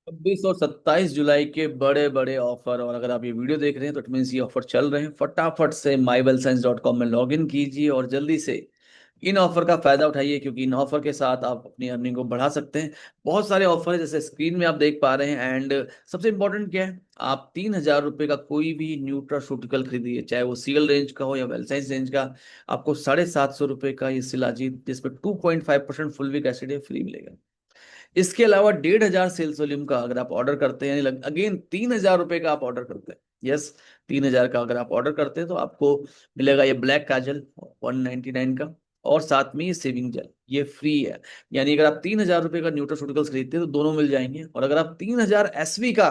26 और 27 जुलाई के बड़े बड़े ऑफर, और अगर आप ये वीडियो देख रहे हैं तो इट मीन्स ये ऑफर चल रहे हैं। फटाफट से myvelScience.com में लॉग इन कीजिए और जल्दी से इन ऑफर का फायदा उठाइए, क्योंकि इन ऑफर के साथ आप अपनी अर्निंग को बढ़ा सकते हैं। बहुत सारे ऑफर है जैसे स्क्रीन में आप देख पा रहे हैं। एंड सबसे इंपॉर्टेंट क्या है, आप 3,000 रुपये का कोई भी न्यूट्रास्यूटिकल खरीदिए, चाहे वो सीएल रेंज का हो या वेलसाइंस रेंज का, आपको 750 रुपये का ये शिलाजीत जिसपे 2.5% फुल वीक एसिड है फ्री मिलेगा। इसके अलावा 1,500 सेल्स वॉल्यूम का अगर आप ऑर्डर करते हैं, अगेन 3,000 रुपये का आप ऑर्डर करते हैं, यस, 3,000 का अगर आप ऑर्डर करते हैं तो आपको मिलेगा ये ब्लैक काजल 199 का, और साथ में ये सेविंग जेल ये फ्री है। यानी अगर आप 3,000 रुपये का न्यूट्रास्यूटिकल्स खरीदते हैं तो दोनों मिल जाएंगे। और अगर आप 3,000 एसवी का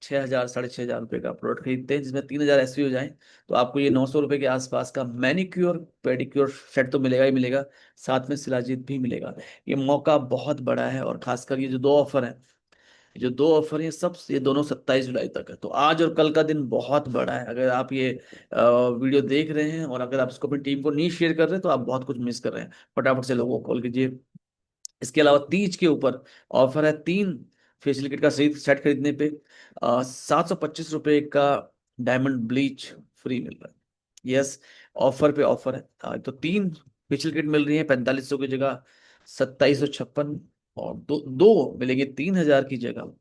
6,000 6,500 रुपये का प्रोडक्ट खरीदते हैं जिसमें 3,000 एसवी हो जाए, तो आपको ये 900 रुपये के आसपास का मैनिक्योर पेडिक्योर सेट तो मिलेगा ही मिलेगा, साथ में शिलाजीत भी मिलेगा। ये मौका बहुत बड़ा है, और खासकर ये जो दो ऑफर हैं, ये जो दो ऑफर हैं सब, ये दोनों 27 जुलाई तक है। तो आज और कल का दिन बहुत बड़ा है। अगर आप ये वीडियो देख रहे हैं और अगर आप इसको अपनी टीम को नहीं शेयर कर रहे हैं तो आप बहुत कुछ मिस कर रहे हैं। फटाफट से लोगों को कॉल कीजिए। इसके अलावा तीज के ऊपर ऑफर है, 3 फेशियल किट का सेट खरीदने पे 725 रुपये का डायमंड ब्लीच फ्री मिल रहा है। यस, ऑफर पे ऑफर है। तो 3 फेशियल किट मिल रही है 4500 की जगह 2756, और दो दो मिलेंगे 3,000 की जगह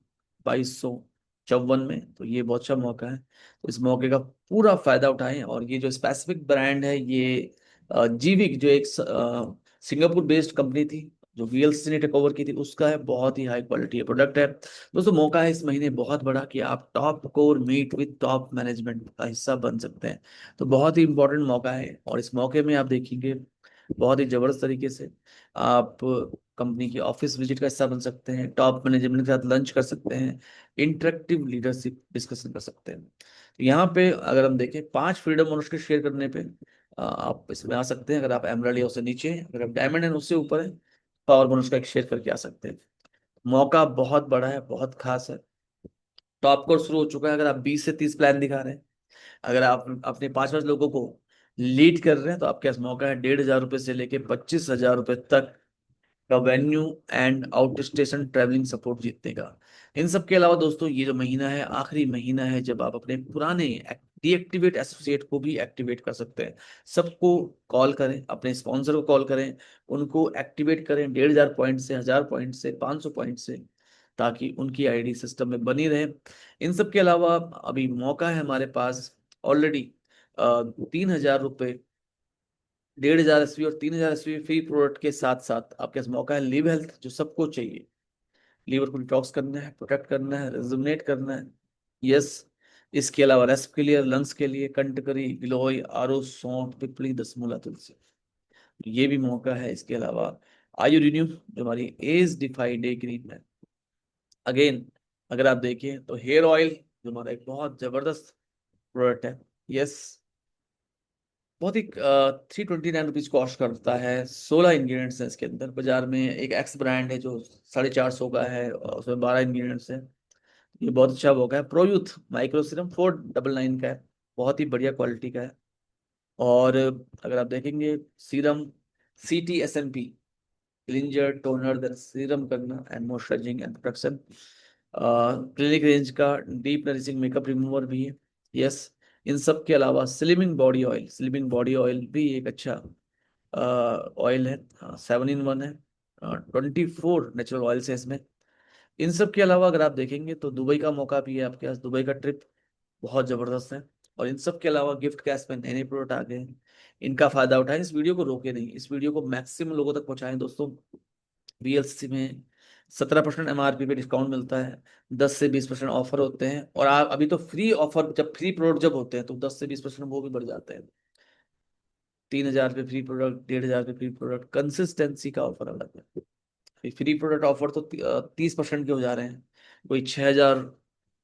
2254 में। तो ये बहुत अच्छा मौका है, तो इस मौके का पूरा फायदा उठाएं। और ये जो स्पेसिफिक ब्रांड है ये जीविक, जो एक सिंगापुर बेस्ड कंपनी थी जो वीएलसीसी ने टेक ओवर की थी, उसका है। बहुत ही हाई क्वालिटी प्रोडक्ट है दोस्तों। मौका है इस महीने बहुत बड़ा कि आप top core meet with top management का हिस्सा बन सकते हैं। तो बहुत ही इंपॉर्टेंट मौका है, और इस मौके में आप देखेंगे बहुत ही जबरदस्त तरीके से आप कंपनी की ऑफिस विजिट का हिस्सा बन सकते हैं, टॉप मैनेजमेंट के साथ लंच कर सकते हैं, इंटरेक्टिव लीडरशिप डिस्कशन कर सकते हैं। तो यहाँ पे अगर हम देखें 5 फ्रीडम और उसके शेयर करने पे आप इसमें आ सकते हैं। अगर आप एमराल्ड या उससे नीचे हैं, अगर आप डायमंड एंड उससे ऊपर है, पावर बोनस का एक शेयर करके आ सकते हैं। मौका बहुत बड़ा है, बहुत खास है। टॉप कोर्स शुरू हो चुका है। अगर आप 20 से 30 प्लान दिखा रहे हैं, अगर आप अपने 5 5 लोगों को लीड कर रहे हैं, तो आपके पास मौका है 1,500 रुपये से लेके 25,000 रुपये तक का venue and out station travelling support जीतने का। इन सब के अलावा दोस्तों, ये जो महीना है आखिरी महीना है जब आप अपने पुराने डीएक्टिवेट एसोसिएट को भी एक्टिवेट कर सकते हैं। सबको कॉल करें, अपने स्पॉन्सर को कॉल करें, उनको एक्टिवेट करें 1,500 पॉइंट से, 1,000 पॉइंट से, 500 पॉइंट से, ताकि उनकी आईडी सिस्टम में बनी रहे। इन सब के अलावा अभी मौका है हमारे पास ऑलरेडी 3,000 रुपये, 1,500 एसवी और 3,000 एसवी फ्री प्रोडक्ट के साथ साथ आपके पास मौका है लिव हेल्थ, जो सबको चाहिए। लीवर को डिटॉक्स करना है, प्रोटेक्ट करना है, रिजुमिनेट करना है, यस। इसके अलावा रेस्ट के लिए, लंग्स के लिए कंटकरी, गिलोय, आरो, सौंठ, पिपली, दसमूला, तुलसी, ये भी मौका है। इसके अलावा आयु रिन्यू, जो हमारी एज डिफाई डे क्रीम है। अगेन अगर आप देखें तो हेयर ऑयल, जो हमारा एक बहुत जबरदस्त प्रोडक्ट है, यस, बहुत ही 329 रुपीज कॉस्ट करता है। 16 इंग्रेडिएंट्स हैं इसके अंदर। बाजार में एक एक्स ब्रांड है जो 450 का है, और उसमें 12 इंग्रेडिएंट्स हैं। ये बहुत अच्छा होगा है। प्रोयूथ माइक्रो सीरम 499 का है, बहुत ही बढ़िया क्वालिटी का है। और अगर आप देखेंगे serum CTSNP, cleanser, toner, then serum करना and moisturising and protection. Clinique range का डीप नरिशिंग मेकअप रिमूवर भी है, यस। इन सब के अलावा स्लिमिंग बॉडी ऑयल भी एक अच्छा ऑयल है। 7 in 1 है। 24 नेचुरल ऑयल्स है इसमें। इन सब के अलावा अगर आप देखेंगे तो दुबई का मौका भी है आपके पास। दुबई का ट्रिप बहुत जबरदस्त है। और इन सब के अलावा गिफ्ट कैश में नए नए प्रोडक्ट आ गए हैं, इनका फायदा उठाएं। इस वीडियो को रोके नहीं, इस वीडियो को मैक्सिमम लोगों तक पहुंचाएं दोस्तों। वीएलसीसी में 17% एमआरपी पे डिस्काउंट मिलता है, 10 से 20% ऑफर होते हैं। और आप अभी तो फ्री ऑफर, जब फ्री प्रोडक्ट जब होते हैं तो 10 से 20% वो भी बढ़ जाते हैं। 3,000 पे फ्री प्रोडक्ट, 1,500 पे फ्री प्रोडक्ट, कंसिस्टेंसी का ऑफर अलग है। फ्री प्रोडक्ट ऑफर तो 30% के हो जा रहे हैं। कोई 6,000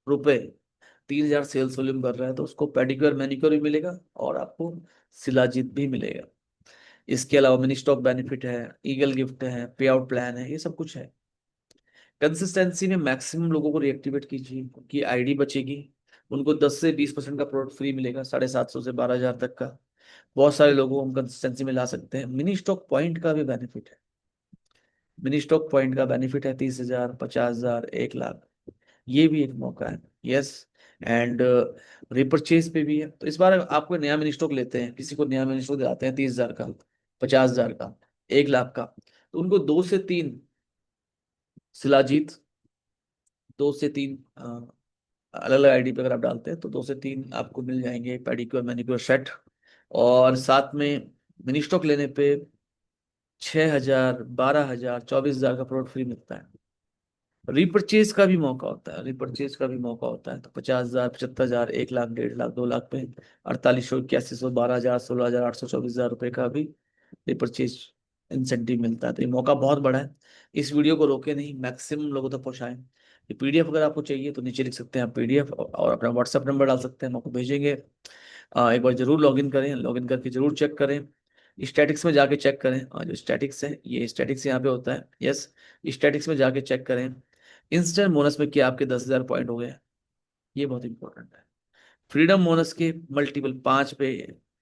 रुपये, 3,000 सेल्स वॉल्यूम कर रहा है तो उसको पेडिक्योर मैनिक्योर भी मिलेगा, और आपको शिलाजीत भी मिलेगा। इसके अलावा मिनी स्टॉक बेनिफिट है, ईगल गिफ्ट है, पे आउट प्लान है, ये सब कुछ है। कंसिस्टेंसी में मैक्सिमम लोगों को रिएक्टिवेट कीजिए, उनकी आईडी बचेगी। उनको 10 से 20% का प्रोडक्ट फ्री मिलेगा, 750 से 12,000 तक का। बहुत सारे लोगों को हम कंसिस्टेंसी में ला सकते हैं। मिनी स्टॉक पॉइंट का भी बेनिफिट है। मिनी स्टॉक पॉइंट का बेनिफिट है 30,000, 50,000, 1 लाख। ये भी एक मौका है। यस। एंड रिपर्चेज पे भी है। तो इस बार आपको नया मिनी स्टॉक लेते हैं, किसी को नया मिनी स्टॉक दिलाते हैं 30,000 का, 50,000 का, 1 लाख का, तो उनको 2 से 3 शिलाजीत, 2 से 3 अलग अलग आईडी पे अगर आप डालते हैं तो 2 से 3 आपको मिल जाएंगे पेडिक्योर मैनिक्योर सेट। और साथ में मिनी स्टॉक लेने पे 6,000, 12,000, 24,000 का प्रोडक्ट फ्री मिलता है। रिपर्चेज का भी मौका होता है, रिपर्चेज का भी मौका होता है, तो 50,000, 75,000, 1 लाख, 1.5 लाख, 2 लाख पे 4800, 8100, 12,000, 16,800, 24,000 रुपये का भी रिपर्चेज इंसेंटिव मिलता है। तो ये मौका बहुत बड़ा है। इस वीडियो को रोके नहीं, मैक्सिमम लोगों तक पहुंचाएं। ये पीडीएफ अगर आपको चाहिए तो नीचे लिख सकते हैं आप पीडीएफ, और अपना व्हाट्सएप नंबर डाल सकते हैं, हम आपको भेजेंगे। एक बार जरूर लॉगिन करें, लॉगिन करके जरूर चेक करें। स्टैटिक्स में जाके चेक करें, जो स्टैटिक्स है, ये स्टैटिक्स यहाँ पे होता है। यस, स्टैटिक्स में जाके चेक करें इंस्टेंट बोनस में क्या आपके 10,000 पॉइंट हो गए। ये बहुत इंपॉर्टेंट है। फ्रीडम बोनस के मल्टीपल 5 पे,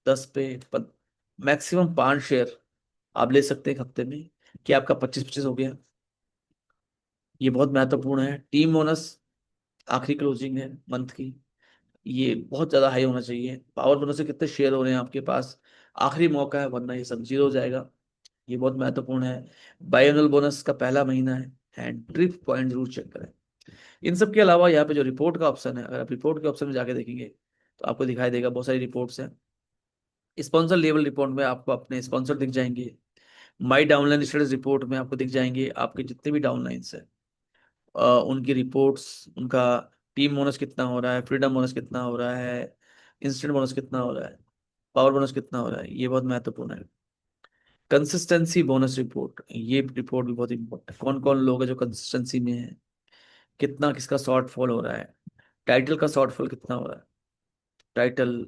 10 पे, मैक्सिमम 5 शेयर आप ले सकते हैं एक हफ्ते में, कि आपका 25-25 हो गया। ये बहुत महत्वपूर्ण है। टीम बोनस आखिरी क्लोजिंग है मंथ की, ये बहुत ज्यादा हाई होना चाहिए। पावर बोनस से कितने शेयर हो रहे हैं आपके पास, आखिरी मौका है, वरना ये सब जीरो हो जाएगा। ये बहुत महत्वपूर्ण है। बायएनुअल बोनस का पहला महीना है। एंड ट्रिप पॉइंट जरूर चेक करें। इन सब के अलावा यहाँ पे जो रिपोर्ट का ऑप्शन है, अगर आप रिपोर्ट के ऑप्शन में जाके देखेंगे तो आपको दिखाई देगा बहुत सारी रिपोर्ट्स हैं। स्पॉन्सर लेवल रिपोर्ट में आपको अपने स्पॉन्सर दिख जाएंगे। माई डाउनलाइन स्टेटस रिपोर्ट में आपको दिख जाएंगे आपके जितने भी डाउनलाइंस हैं, उनकी रिपोर्ट्स, उनका टीम बोनस कितना हो रहा है, फ्रीडम बोनस कितना हो रहा है, इंस्टेंट बोनस कितना हो रहा है, पावर बोनस कितना हो रहा है, ये बहुत महत्वपूर्ण है। कंसिस्टेंसी बोनस रिपोर्ट, ये रिपोर्ट भी बहुत इंपॉर्टेंट है। कौन कौन लोग हैं जो कंसिस्टेंसी में है, कितना किसका शॉर्टफॉल हो रहा है, टाइटल का शॉर्टफॉल कितना हो रहा है, टाइटल,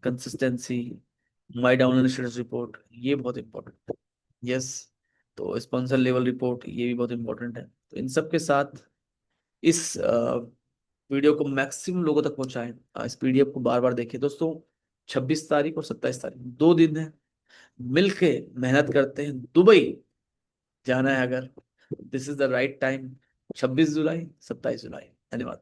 कंसिस्टेंसी, माई डाउनलोड स्टेटस रिपोर्ट, ये बहुत इंपॉर्टेंट है। यस। तो स्पॉन्सर लेवल रिपोर्ट, ये भी बहुत इंपॉर्टेंट है। तो इन सब के साथ इस वीडियो को मैक्सिमम लोगों तक पहुंचाएं। इस पीडीएफ को बार बार देखिए दोस्तों। 26 तारीख और 27 तारीख 2 दिन है, मिलके मेहनत करते हैं। दुबई जाना है अगर, this is the right time. 26 जुलाई, 27 जुलाई। धन्यवाद।